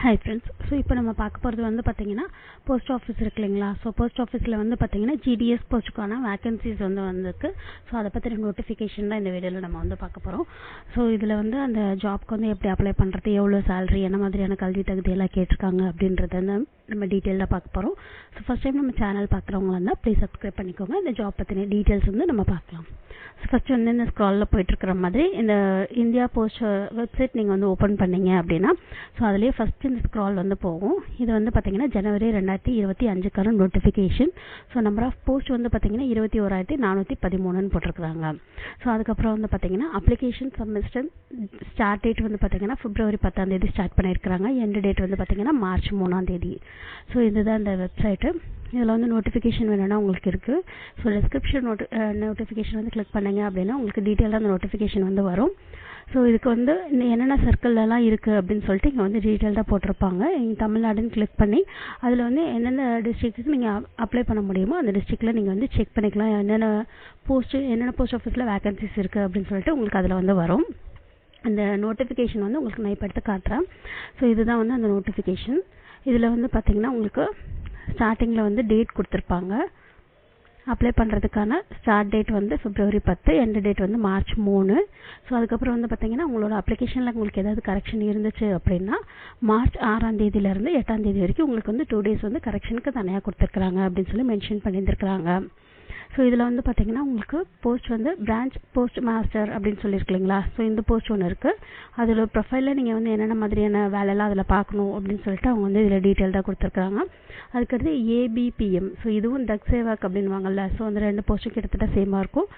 Hi friends. So இப்போ நம்ம பார்க்க போகிறது வந்து பார்த்தீங்கன்னா போஸ்ட் ஆஃபீஸ் இருக்கு இல்லைங்களா. ஸோ போஸ்ட் ஆஃபீஸில் வந்து பார்த்தீங்கன்னா ஜிடிஎஸ் போஸ்ட்டுக்கான வேகன்சிஸ் வந்து வந்திருக்கு. ஸோ அதை பற்றின நோட்டிஃபிகேஷன் தான் இந்த வீடியோவில் நம்ம வந்து பார்க்க போகிறோம். ஸோ இதில் வந்து அந்த ஜாப்க்கு வந்து எப்படி அப்ளை பண்ணுறது, எவ்வளோ சேலரி, என்ன மாதிரியான கல்வி தகுதியெல்லாம் கேட்டிருக்காங்க அப்படின்றத வந்து நம்ம டீட்டெயிலாக பார்க்க போகிறோம். ஸோ ஃபஸ்ட் டைம் நம்ம சேனல் பார்க்குறவங்களா இருந்தால் ப்ளீஸ் சப்ஸ்கிரைப் பண்ணிக்கோங்க. இந்த ஜாப் பற்றின டீட்டெயில்ஸ் வந்து நம்ம பார்க்கலாம். ஸோ ஃபஸ்ட்டு வந்து இந்த ஸ்க்ராலில் போயிட்டுருக்கிற மாதிரி இந்த இந்தியா போஸ்ட் வெப்சைட் நீங்கள் வந்து ஓப்பன் பண்ணீங்க அப்படின்னா ஸோ அதுலேயே ஃபஸ்ட்டு இந்த ஸ்க்ரால் வந்து போகும். இது வந்து பார்த்தீங்கன்னா ஜனவரி 2025 notification. So number of post வந்து பார்த்தீங்கன்னா 21,413 போட்டிருக்கிறாங்க. ஸோ அதுக்கப்புறம் வந்து பார்த்தீங்கன்னா அப்ளிகேஷன் சப்மிஷன் ஸ்டார்ட் டேட் வந்து பார்த்தீங்கன்னா February 10 ஸ்டார்ட் பண்ணியிருக்கிறாங்க. எண்ட் டேட் வந்து பார்த்தீங்கன்னா March 3. ஸோ இதுதான் இந்த வெப்சைட்டு. இதில் வந்து நோட்டிஃபிகேஷன் வேணும்னா உங்களுக்கு இருக்குது. ஸோ டிஸ்கிரிப்ஷன் நோட்டிஃபிகேஷன் வந்து கிளிக் பண்ணுங்க அப்படின்னா உங்களுக்கு டீட்டெயிலாக அந்த நோட்டிஃபிகேஷன் வந்து வரும். ஸோ இதுக்கு வந்து என்னென்ன சர்க்கிள்லாம் இருக்குது அப்படின்னு சொல்லிட்டு இங்கே வந்து டீட்டெயில்டாக போட்டிருப்பாங்க. இங்கே தமிழ்நாடுன்னு கிளிக் பண்ணி அதில் வந்து எந்தெந்த டிஸ்ட்ரிக்ட்டுக்கு நீங்கள் அப்ளை பண்ண முடியுமோ அந்த டிஸ்ட்ரிக்டில் நீங்கள் வந்து செக் பண்ணிக்கலாம். என்னென்ன போஸ்ட் ஆஃபீஸில் வேகன்சிஸ் இருக்குது அப்படின்னு சொல்லிட்டு உங்களுக்கு அதில் வந்து வரும். அந்த நோட்டிஃபிகேஷன் வந்து உங்களுக்கு நான் இப்போ எடுத்து காட்டுறேன். ஸோ இதுதான் வந்து அந்த நோட்டிஃபிகேஷன். இதில் வந்து பார்த்தீங்கன்னா உங்களுக்கு ஸ்டார்டிங்கில் வந்து டேட் கொடுத்துருப்பாங்க. அப்ளை பண்ணுறதுக்கான ஸ்டார்ட் டேட் வந்து February 10, எண்ட் டேட் வந்து March 3. ஸோ அதுக்கப்புறம் வந்து பார்த்தீங்கன்னா உங்களோட அப்ளிகேஷனில் உங்களுக்கு ஏதாவது கரெக்ஷன் இருந்துச்சு அப்படின்னா March 6 8 வரைக்கும் உங்களுக்கு வந்து 2 days வந்து கரெக்ஷனுக்கு தனியாக கொடுத்துருக்குறாங்க அப்படின்னு சொல்லி மென்ஷன் பண்ணியிருந்துருக்குறாங்க. ஸோ இதில் வந்து பார்த்தீங்கன்னா உங்களுக்கு போஸ்ட் வந்து பிரான்ச் போஸ்ட் மாஸ்டர் அப்படின்னு சொல்லியிருக்கு இல்லைங்களா. ஸோ இந்த போஸ்ட் ஒன்று இருக்குது. அதில் ப்ரொஃபைலில் நீங்கள் வந்து என்னென்ன மாதிரியான வேலையெல்லாம் அதில் பார்க்கணும் அப்படின்னு சொல்லிட்டு அவங்க வந்து இதில் டீட்டெயில்டாக கொடுத்துருக்காங்க. அதுக்கடுத்து ABPM. ஸோ இதுவும் டக் சேவாக் அப்படின்வாங்கல்ல. ஸோ அந்த 2 போஸ்ட்டும் கிட்டத்தட்ட சேமாக இருக்கும்.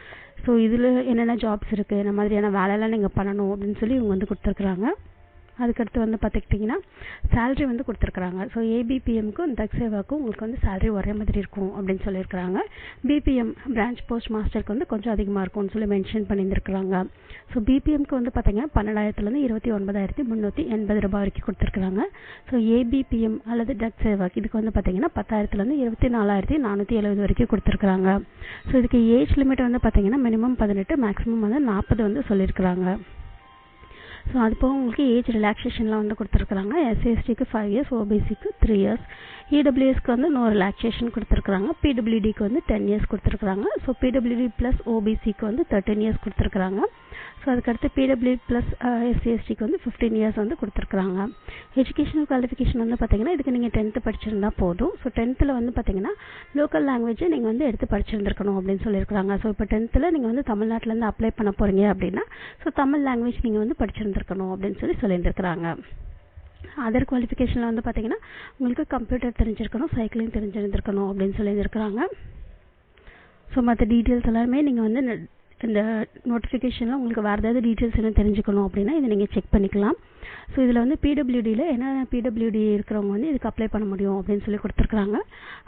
ஸோ இதில் என்னென்ன ஜாப்ஸ் இருக்குது, என்ன மாதிரியான வேலையெல்லாம் நீங்கள் பண்ணணும் அப்படின்னு சொல்லி இவங்க வந்து கொடுத்துருக்குறாங்க. அதுக்கடுத்து வந்து பார்த்துக்கிட்டிங்கன்னா சேலரி வந்து கொடுத்துருக்குறாங்க. ஸோ ABPMக்கும் டக் சேவாக்கும் உங்களுக்கு வந்து சேலரி ஒரே மாதிரி இருக்கும் அப்படின்னு சொல்லியிருக்கிறாங்க. BPM பிரான்ச் போஸ்ட் மாஸ்டருக்கு வந்து கொஞ்சம் அதிகமாக இருக்கும்னு சொல்லி மென்ஷன் பண்ணியிருந்துருக்குறாங்க. ஸோ BPMக்கு வந்து பார்த்தீங்கன்னா 12,000 29,380 ரூபாய் வரைக்கும் கொடுத்துருக்குறாங்க. ஸோ ABPM அல்லது டக் சேவாக் இதுக்கு வந்து பார்த்தீங்கன்னா 10,000 24,470 வரைக்கும் கொடுத்துருக்குறாங்க. ஸோ இதுக்கு ஏஜ் லிமிட் வந்து பார்த்தீங்கன்னா மினிமம் 18, மேக்ஸிமம் வந்து 40 வந்து சொல்லியிருக்கிறாங்க. ஸோ அது போக உங்களுக்கு ஏஜ் ரிலாக்ஸேஷன்லாம் வந்து கொடுத்துருக்குறாங்க. SCSTக்கு 5 years, OBCக்கு 3 years, EWSக்கு வந்து நோ ரிலாக்ஸேஷன் கொடுத்துருக்குறாங்க. PWDக்கு வந்து 10 years கொடுத்துருக்குறாங்க. ஸோ PWD ப்ளஸ் OBCக்கு வந்து 13 years கொடுத்துருக்குறாங்க. ஸோ அதுக்கடுத்து PWD ப்ளஸ் SCSTக்கு வந்து 15 years வந்து கொடுத்துருக்குறாங்க. எஜுகேஷனல் குவாலிஃபிகேஷன் வந்து பார்த்தீங்கன்னா இதுக்கு நீங்கள் 10th படிச்சிருந்தா போதும். ஸோ 10th வந்து பார்த்தீங்கன்னா லோக்கல் லாங்குவேஜை நீங்கள் வந்து எடுத்து படிச்சிருந்துருக்கணும் அப்படின்னு சொல்லியிருக்கிறாங்க. ஸோ இப்போ 10th நீங்கள் வந்து தமிழ்நாட்டிலேருந்து அப்ளை பண்ண போகிறீங்க அப்படின்னா ஸோ தமிழ் லாங்குவேஜ் நீங்கள் வந்து படிச்சிருந்துருக்கணும் அப்படின்னு சொல்லியிருந்துருக்குறாங்க. அதர் குவாலிஃபிகேஷனில் வந்து பார்த்தீங்கன்னா உங்களுக்கு கம்ப்யூட்டர் தெரிஞ்சிருக்கணும், சைக்கிளிங் தெரிஞ்சிருந்துருக்கணும் அப்படின்னு சொல்லியிருக்கிறாங்க. ஸோ மற்ற டீட்டெயில்ஸ் எல்லாமே நீங்கள் வந்து இந்த நோட்டிஃபிகேஷனில் உங்களுக்கு வேறு ஏதாவது டீட்டெயில்ஸ் என்ன தெரிஞ்சுக்கணும் அப்படின்னா இதை நீங்கள் செக் பண்ணிக்கலாம். ஸோ இதில் வந்து PWDயில் என்னென்ன PWD இருக்கிறவங்க வந்து இதுக்கு அப்ளை பண்ண முடியும் அப்படின்னு சொல்லி கொடுத்துருக்குறாங்க.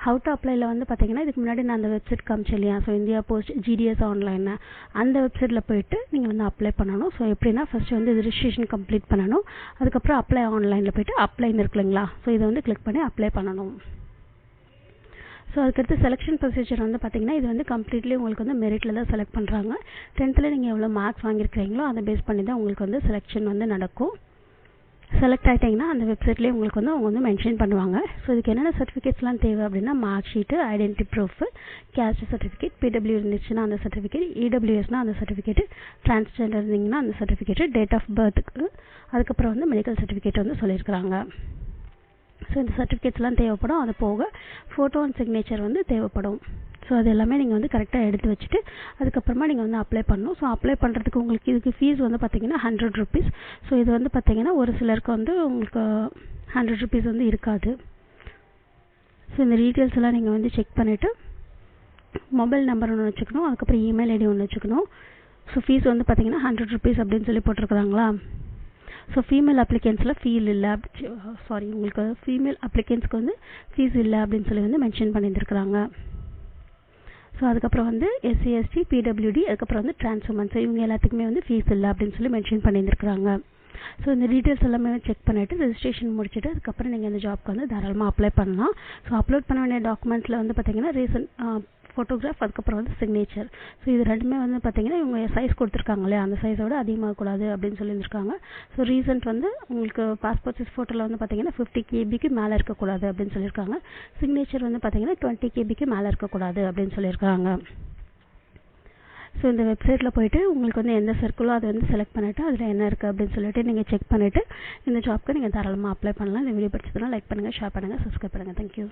ஹவு டு அப்ளைல வந்து பார்த்தீங்கன்னா இதுக்கு முன்னாடி நான் அந்த வெப்சைட் காமிச்சேன் இல்லையா. So India post GDS online அந்த வெப்சைட்டில் போயிட்டு நீங்கள் வந்து அப்ளை பண்ணணும். ஸோ எப்படின்னா ஃபஸ்ட்டு வந்து ரிஜிஸ்ட்ரேஷன் கம்ப்ளீட் பண்ணணும். அதுக்கப்புறம் அப்ளை ஆன்லைனில் போயிட்டு அப்ளைன்னு இருக்கு இல்லைங்களா. ஸோ இதை வந்து கிளிக் பண்ணி அப்ளை பண்ணணும். ஸோ அதுக்கடுத்து செலெக்ஷன் ப்ரொசீஜர் வந்து பார்த்தீங்கன்னா இது வந்து கம்ப்ளீட்லி உங்களுக்கு வந்து மெரிட்டில் தான் செலக்ட் பண்ணுறாங்க. 10th நீங்கள் எவ்வளோ மார்க்ஸ் வாங்கியிருக்கிறீங்களோ அதை பேஸ் பண்ணி தான் உங்களுக்கு வந்து செலெக்ஷன் வந்து நடக்கும். செலக்ட் ஆகிட்டிங்கன்னா அந்த வெப்சைட்லேயே உங்களுக்கு வந்து அவங்க வந்து மென்ஷன் பண்ணுவாங்க. ஸோ இதுக்கு என்னென்ன சர்டிஃபிகேட்ஸ்லாம் தேவை அப்படின்னா mark sheet, identity proof, caste certificate, PW இருந்துச்சுன்னா அந்த சர்டிஃபிகேட், EWSனால் அந்த சர்டிஃபிகேட்டு, டிரான்ஸ்ஜெண்டர் இருந்தீங்கன்னா அந்த சர்டிஃபிகேட்டு, டேட் ஆஃப் பர்த்துக்கு, அதுக்கப்புறம் வந்து மெடிக்கல் சர்டிஃபிகேட் வந்து சொல்லியிருக்கிறாங்க. ஸோ இந்த சர்டிஃபிகேட்ஸ்லாம் தேவைப்படும். அது போக ஃபோட்டோ அண்ட் சிக்னேச்சர் வந்து தேவைப்படும். ஸோ அது எல்லாமே நீங்கள் வந்து கரெக்டாக எடுத்து வச்சுட்டு அதுக்கப்புறமா நீங்கள் வந்து அப்ளை பண்ணணும். ஸோ அப்ளை பண்ணுறதுக்கு உங்களுக்கு இதுக்கு ஃபீஸ் வந்து பார்த்தீங்கன்னா 100 rupees. ஸோ இது வந்து பார்த்தீங்கன்னா ஒரு சிலருக்கு வந்து உங்களுக்கு 100 rupees வந்து இருக்காது. ஸோ இந்த டீட்டெயில்ஸ் எல்லாம் நீங்கள் வந்து செக் பண்ணிவிட்டு மொபைல் நம்பர் ஒன்று வச்சுக்கணும். அதுக்கப்புறம் இமெயில் ஐடி ஒன்று வச்சுக்கணும். ஸோ ஃபீஸ் வந்து பார்த்தீங்கன்னா 100 rupees அப்படின்னு சொல்லி போட்டிருக்குறாங்களா. ஸோ ஃபீமேல் அப்ளிகன்ஸில் உங்களுக்கு ஃபீமேல் அப்ளிகன்ஸ்க்கு வந்து ஃபீஸ் இல்லை அப்படின்னு சொல்லி வந்து மென்ஷன் பண்ணியிருந்துருக்குறாங்க. ஸோ அதுக்கப்புறம் வந்து SCST, PWD, அதுக்கப்புறம் வந்து டிரான்ஸ்வுமன்ஸ் இவங்க எல்லாத்துக்குமே வந்து ஃபீஸ் இல்லை அப்படின்னு சொல்லி மென்ஷன் பண்ணியிருந்துருக்குறாங்க. ஸோ இந்த டீட்டெயில்ஸ் எல்லாமே செக் பண்ணிவிட்டு ரெஜிஸ்ட்ரேஷன் முடிச்சுட்டு அதுக்கப்புறம் நீங்கள் இந்த ஜாப்க்கு வந்து தாராளமாக அப்ளை பண்ணலாம். ஸோ அப்லோட் பண்ண வேண்டிய டாக்குமெண்ட்ஸில் வந்து பார்த்தீங்கன்னா ரீசன்ட் ஃபோட்டோகிராஃப், அதுக்கப்புறம் வந்து சிக்னேச்சர். ஸோ இது ரெண்டுமே வந்து பார்த்தீங்கன்னா இவங்க சைஸ் கொடுத்துருக்காங்க இல்லையா, அந்த சைஸோட அதிகமாகக்கூடாது அப்படின்னு சொல்லியிருக்காங்க. ஸோ ரீசன்ட் வந்து உங்களுக்கு பாஸ்போர்ட் சைஸ் ஃபோட்டோவில் வந்து பார்த்தீங்கன்னா 50 KB மேலே இருக்கக்கூடாது அப்படின்னு சொல்லியிருக்காங்க. சிக்னேச்சர் வந்து பார்த்தீங்கன்னா 20 KB மேலே இருக்கக்கூடாது அப்படின்னு சொல்லியிருக்காங்க. ஸோ இந்த வெப்சைட்டில் போய்ட்டு உங்களுக்கு வந்து எந்த சர்க்கிளோ அதை வந்து செலக்ட் பண்ணிவிட்டு அதில் என்ன இருக்குது அப்படின்னு சொல்லிட்டு நீங்கள் செக் பண்ணிவிட்டு இந்த ஜாப்க்கு நீங்கள் தாராளமாக அப்ளை பண்ணலாம். இந்த வீடியோ பிடிச்சதுனா லைக் பண்ணுங்கள், ஷேர் பண்ணுங்கள், சப்ஸ்கிரைப் பண்ணுங்கள். தேங்க்யூ.